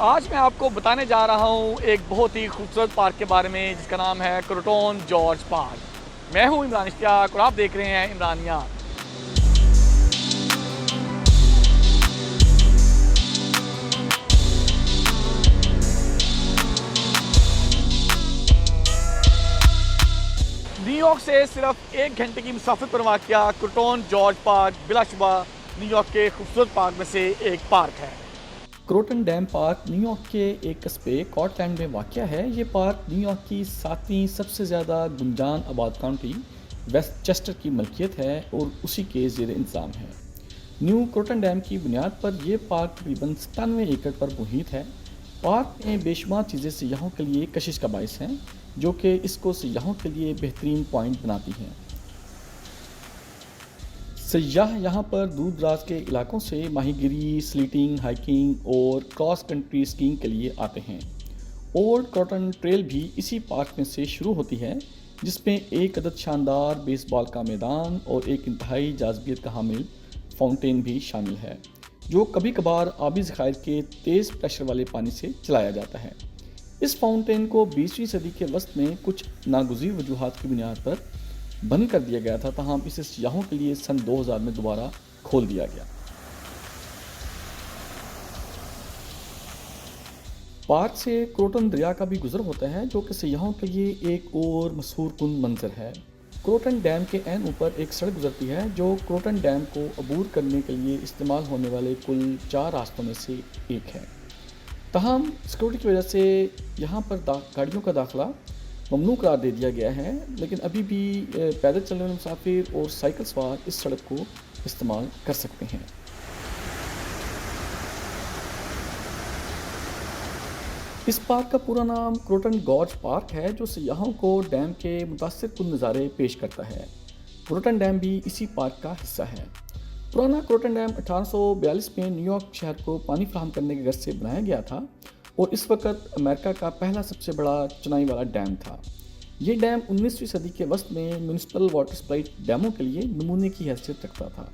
आज मैं आपको बताने जा रहा हूँ एक बहुत ही खूबसूरत पार्क के बारे में जिसका नाम है क्रोटन जॉर्ज पार्क। मैं हूँ इमरान इश्तियाक और आप देख रहे हैं इमरानिया। न्यूयॉर्क से सिर्फ 1 घंटे की मुसाफिर पर वाक़या क्रोटन जॉर्ज पार्क बिलाशुबा न्यूयॉर्क के खूबसूरत पार्क में से एक पार्क है। क्रोटन डैम पार्क न्यूयॉर्क के एक कस्बे कॉर्टलैंड में वाक़या है। ये पार्क न्यूयॉर्क की 7वीं सबसे ज़्यादा गुंजान आबाद काउंटी वेस्टचेस्टर की मलकियत है और उसी के ज़ेर इंतज़ाम है। न्यू क्रोटन डैम की बुनियाद पर यह पार्क तकरीबन 97 एकड़ पर मुहित है। पार्क में बेशुमार चीज़ें सियाहों के लिए कशिश का बायस हैं, जो कि इसको सियाहों के लिए बेहतरीन पॉइंट बनाती हैं। सयाह यहाँ पर दूर दराज के इलाकों से माहीगिरी, स्लीटिंग, हाइकिंग और क्रॉस कंट्री स्कीइंग के लिए आते हैं। ओल्ड क्रोटन ट्रेल भी इसी पार्क में से शुरू होती है, जिसमें एक अदद शानदार बेसबॉल का मैदान और एक इंतहाई जाज़बियत का हामिल फाउंटेन भी शामिल है, जो कभी कभार आबी ज़खायर के तेज़ प्रेशर वाले पानी से चलाया जाता है। इस फाउंटेन को 20वीं सदी के वस्त में कुछ नागुज़ीर वजूहात की बुनियाद पर बंद कर दिया गया था, तमाम इसे सियाहों के लिए सन 2000 में दोबारा खोल दिया गया। पार्क से क्रोटन दरिया का भी गुजर होता है, जो कि सियाहों के लिए एक और मशहूर कुन मंजर है। क्रोटन डैम के ऐन ऊपर एक सड़क गुजरती है, जो क्रोटन डैम को अबूर करने के लिए इस्तेमाल होने वाले कुल 4 रास्तों में से एक है। तमाम सिक्योरिटी की वजह से यहाँ पर गाड़ियों का दाखिला ममनू करार दे दिया गया है, लेकिन अभी भी पैदल चलने वाले मुसाफिर और साइकिल सवार इस सड़क को इस्तेमाल कर सकते हैं। इस पार्क का पूरा नाम क्रोटन गॉर्ज पार्क है, जो सियाहों को डैम के मुतासिर कुल नज़ारे पेश करता है। क्रोटन डैम भी इसी पार्क का हिस्सा है। पुराना क्रोटन डैम 1842 में न्यूयॉर्क शहर को पानी फराहम करने के गर्ज से बनाया गया था और इस वक्त अमेरिका का पहला सबसे बड़ा चुनाई वाला डैम था। ये डैम 19वीं सदी के वस्त में म्यूनिसिपल वाटर सप्लाई डैमों के लिए नमूने की हैसियत रखता था।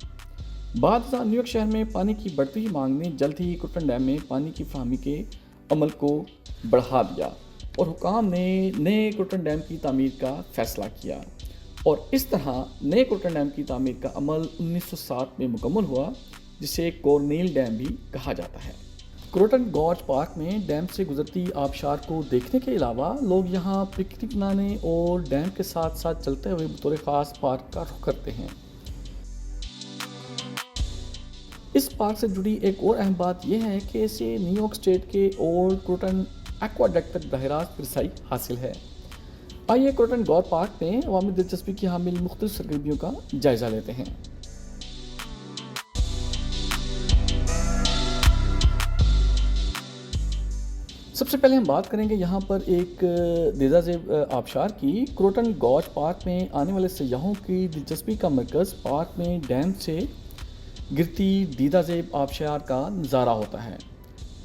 बाद न्यूयॉर्क शहर में पानी की बढ़ती हुई मांग ने जल्द ही क्रोटन डैम में पानी की फराहमी के अमल को बढ़ा दिया और हुकाम ने नए क्रोटन डैम की तामीर का फैसला किया और इस तरह नए क्रोटन डैम की तामीर का अमल 1907 में मुकम्मल हुआ, जिसे कॉर्नेल डैम भी कहा जाता है। क्रोटन गॉर्ज पार्क में डैम से गुजरती आबशार को देखने के अलावा लोग यहाँ पिकनिक मनाने और डैम के साथ साथ चलते हुए बतौर ख़ास पार्क का रुख करते हैं। इस पार्क से जुड़ी एक और अहम बात यह है कि इसे न्यूयॉर्क स्टेट के ओल्ड क्रोटन एक्वाडक्ट तक बराह रास्त रसाई हासिल है। आइए क्रोटन गॉर्ज पार्क में अवामी दिलचस्पी की हामिल मुख्तलिफ सरगर्मियों का जायज़ा लेते हैं। सबसे पहले हम बात करेंगे यहाँ पर एक देदाज़ेब आबशार की। क्रोटन गॉर्ज पार्क में आने वाले सयाहों की दिलचस्पी का मरकज़ पार्क में डैम से गिरती दीदाज़ेब आबशार का नज़ारा होता है।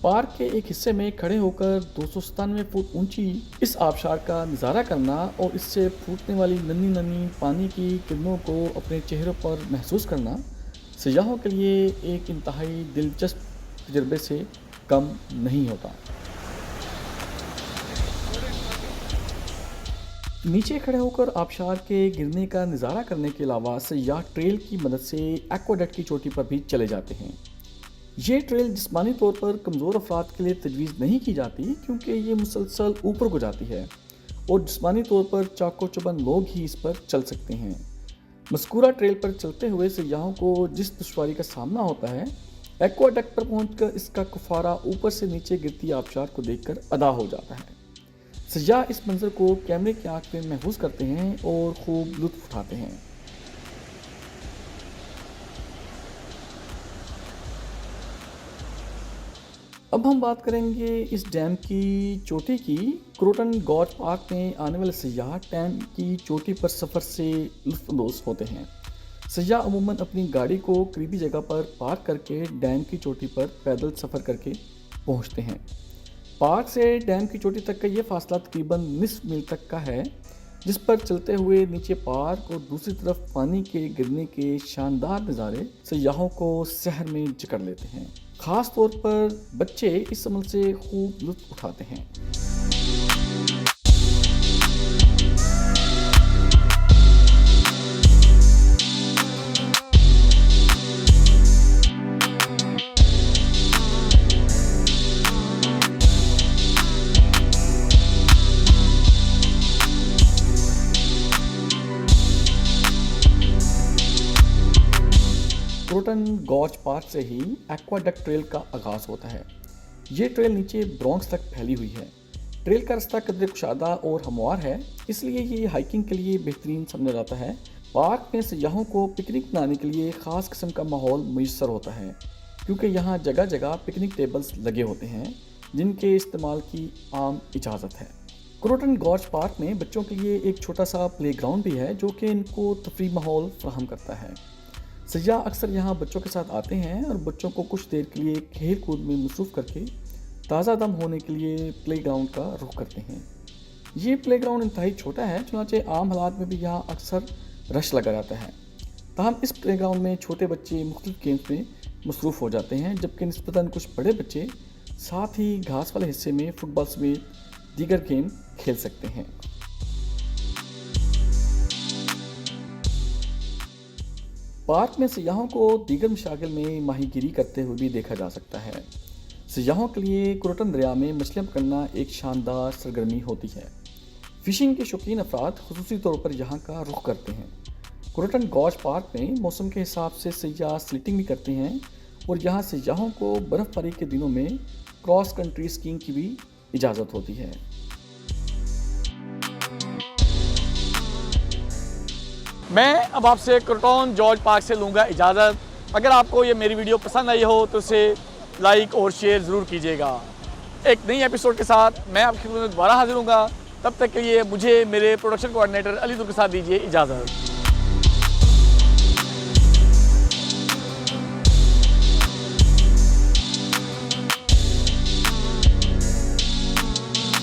पार्क के एक हिस्से में खड़े होकर 297 फुट ऊंची इस आबशार का नज़ारा करना और इससे फूटने वाली नन्ही नन्ही पानी की किरणों को अपने चेहरों पर महसूस करना सयाहों के लिए एक इंतहाई दिलचस्प तजुर्बे से कम नहीं होता। नीचे खड़े होकर आबशार के गिरने का नज़ारा करने के अलावा सयाह ट्रेल की मदद से एक्वाडक्ट की चोटी पर भी चले जाते हैं। ये ट्रेल जिस्मानी तौर पर कमज़ोर अफराद के लिए तजवीज़ नहीं की जाती, क्योंकि ये मुसलसल ऊपर को जाती है और जिस्मानी तौर पर चाको चुबंद लोग ही इस पर चल सकते हैं। मज़कूरा ट्रेल पर चलते हुए सयाहों को जिस दुश्वारी का सामना होता है, एक्वाडक्ट पर पहुंचकर इसका कुफारा ऊपर से नीचे गिरती आबशार को देखकर अदा हो जाता है। सयाह इस मंजर को कैमरे की आंख में महफूज करते हैं और खूब लुत्फ उठाते हैं। अब हम बात करेंगे इस डैम की चोटी की। क्रोटन गॉर्ज पार्क में आने वाले सयाह डैम की चोटी पर सफ़र से लुत्फ़अंदोज़ होते हैं। सयाह अमूमन अपनी गाड़ी को करीबी जगह पर पार्क करके डैम की चोटी पर पैदल सफ़र करके पहुंचते हैं। पार्क से डैम की चोटी तक का ये फासला तकरीबन निस्फ मील तक का है, जिस पर चलते हुए नीचे पार्क और दूसरी तरफ पानी के गिरने के शानदार नज़ारे सयाहों को शहर में जकड़ लेते हैं। ख़ास तौर पर बच्चे इस अमल से खूब लुत्फ़ उठाते हैं। क्रोटन गॉर्ज पार्क से ही एक्वाडक्ट ट्रेल का आगाज़ होता है। ये ट्रेल नीचे ब्रोंक्स तक फैली हुई है। ट्रेल का रास्ता कदरे कुशादा और हमवार है, इसलिए ये हाइकिंग के लिए बेहतरीन समझा जाता है। पार्क में सयाहों को पिकनिक बनाने के लिए ख़ास किस्म का माहौल मुयस्सर होता है, क्योंकि यहाँ जगह जगह पिकनिक टेबल्स लगे होते हैं जिनके इस्तेमाल की आम इजाज़त है। क्रोटन गॉर्ज पार्क में बच्चों के लिए एक छोटा सा प्लेग्राउंड भी है जो कि इनको तफरी माहौल फ्राहम करता है। सयाह अक्सर यहाँ बच्चों के साथ आते हैं और बच्चों को कुछ देर के लिए खेल कूद में मसरूफ़ करके ताज़ा दम होने के लिए प्लेग्राउंड का रुख करते हैं। ये प्लेग्राउंड इंतहाई छोटा है, चुनांचे आम हालात में भी यहाँ अक्सर रश लगा रहता है। ताहम इस प्लेग्राउंड में छोटे बच्चे मुख्तलिफ गेम्स में मसरूफ़ हो जाते हैं, जबकि निस्बतन कुछ बड़े बच्चे साथ ही घास वाले हिस्से में फुटबॉल समेत दीगर गेम खेल सकते हैं। पार्क में सयाहों को दीगर मशागिल में माहीगीरी करते हुए भी देखा जा सकता है। सयाहों के लिए क्रोटन दरिया में मछलियाँ पकड़ना एक शानदार सरगर्मी होती है। फ़िशिंग के शौकीन अफराद खुसूसी तौर पर यहाँ का रुख करते हैं। क्रोटन गॉर्ज पार्क में मौसम के हिसाब से सयाह स्लीटिंग भी करते हैं और यहाँ सयाहों को बर्फ़बारी के दिनों में क्रॉस कंट्री स्कीइंग की भी इजाज़त होती है। मैं अब आपसे क्रोटन जॉर्ज पार्क से लूँगा इजाज़त। अगर आपको ये मेरी वीडियो पसंद आई हो तो उसे लाइक और शेयर ज़रूर कीजिएगा। एक नई एपिसोड के साथ मैं आपकी खिदमत में दोबारा हाजिर हूँगा। तब तक के लिए मुझे मेरे प्रोडक्शन कोऑर्डिनेटर अली के साथ दीजिए इजाज़त।